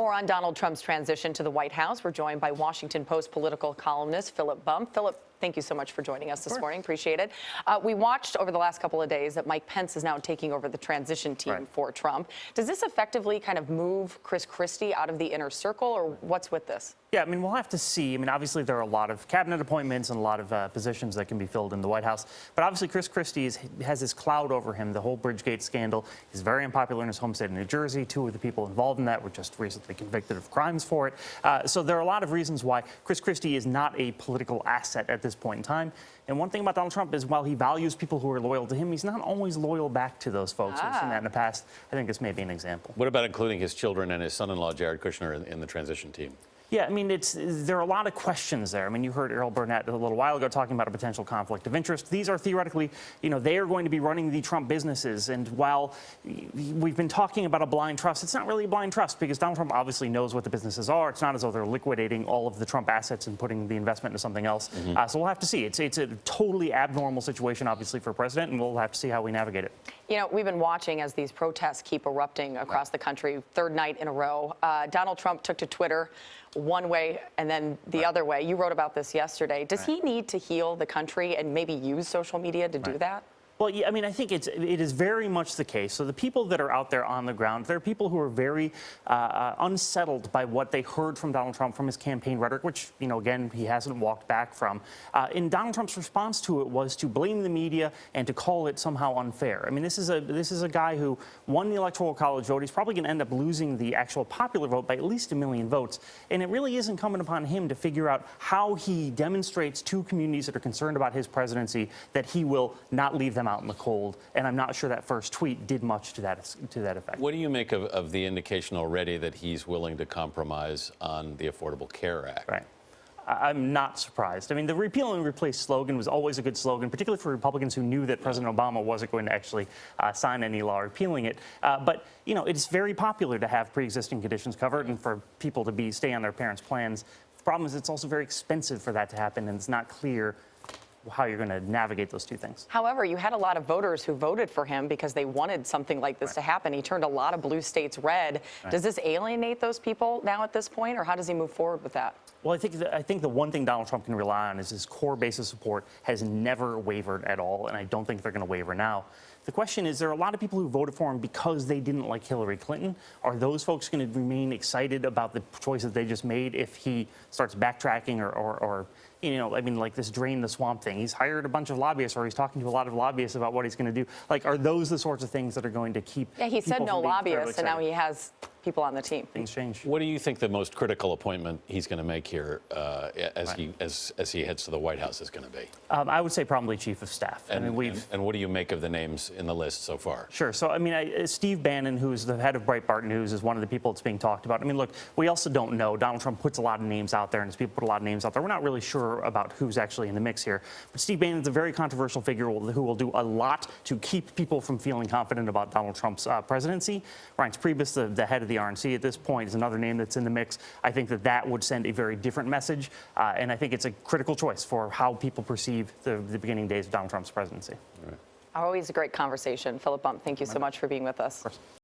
more on Donald Trump's transition to the White House. We're joined by Washington Post political columnist Philip Bump. Philip, thank you so much for joining us this morning. Appreciate it. We watched over the last couple of days that Mike Pence is now taking over the transition team for Trump. Does this effectively kind of move Chris Christie out of the inner circle, or what's with this? Yeah, I mean, we'll have to see. I mean, obviously, there are a lot of cabinet appointments and a lot of positions that can be filled in the White House. But obviously, Chris Christie has this cloud over him. The whole Bridgegate scandal is very unpopular in his home state of New Jersey. Two of the people involved in that were just recently convicted of crimes for it. So there are a lot of reasons why Chris Christie is not a political asset at this point in time. And one thing about Donald Trump is while he values people who are loyal to him, he's not always loyal back to those folks. We've seen that in the past. I think this may be an example. What about including his children and his son-in-law, Jared Kushner, in the transition team? Yeah, I mean, there are a lot of questions there. I mean, you heard Earl Burnett a little while ago talking about a potential conflict of interest. These are theoretically, they are going to be running the Trump businesses. And while we've been talking about a blind trust, it's not really a blind trust because Donald Trump obviously knows what the businesses are. It's not as though they're liquidating all of the Trump assets and putting the investment into something else. So we'll have to see. It's a totally abnormal situation, obviously, for a president, and we'll have to see how we navigate it. We've been watching as these protests keep erupting across the country, third night in a row. Donald Trump took to Twitter one way and then the other way. You wrote about this yesterday. Does he need to heal the country and maybe use social media to do that? Well, yeah, I mean, I think it is very much the case. So the people that are out there on the ground, there are people who are very unsettled by what they heard from Donald Trump, from his campaign rhetoric, which, again, he hasn't walked back from. And Donald Trump's response to it was to blame the media and to call it somehow unfair. I mean, this is a guy who won the Electoral College vote. He's probably going to end up losing the actual popular vote by at least 1 million votes. And it really is incumbent upon him to figure out how he demonstrates to communities that are concerned about his presidency that he will not leave them out in the cold, and I'm not sure that first tweet did much to that effect. What do you make of the indication already that he's willing to compromise on the Affordable Care Act? Right. I'm not surprised. I mean, the repeal and replace slogan was always a good slogan, particularly for Republicans who knew that President Obama wasn't going to actually sign any law repealing it. But, it's very popular to have pre-existing conditions covered and for people to stay on their parents' plans. The problem is it's also very expensive for that to happen, and it's not clear how you're going to navigate those two things. However, you had a lot of voters who voted for him because they wanted something like this to happen. He turned a lot of blue states red. Does this alienate those people now at this point, or how does he move forward with that? Well, I think the one thing Donald Trump can rely on is his core base of support has never wavered at all, and I don't think they're going to waver now. The question is, there are a lot of people who voted for him because they didn't like Hillary Clinton. Are those folks going to remain excited about the choice that they just made if he starts backtracking or I mean, like this drain the swamp thing? He's hired a bunch of lobbyists, or he's talking to a lot of lobbyists about what he's going to do. Like, are those the sorts of things that are going to keep? Yeah, he said no lobbyists, and now he has people on the team. Things change. What do you think the most critical appointment he's going to make here as he heads to the White House is going to be? I would say probably chief of staff. And what do you make of the names in the list so far? Sure. So, I mean, Steve Bannon, who's the head of Breitbart News, is one of the people that's being talked about. I mean, look, we also don't know. Donald Trump puts a lot of names out there, and his people put a lot of names out there. We're not really sure about who's actually in the mix here. But Steve Bannon's a very controversial figure who will do a lot to keep people from feeling confident about Donald Trump's presidency. Reince Priebus, the head of the RNC at this point, is another name that's in the mix. I think that would send a very different message, and I think it's a critical choice for how people perceive the beginning days of Donald Trump's presidency. Always a great conversation. Philip Bump, thank you so much for being with us.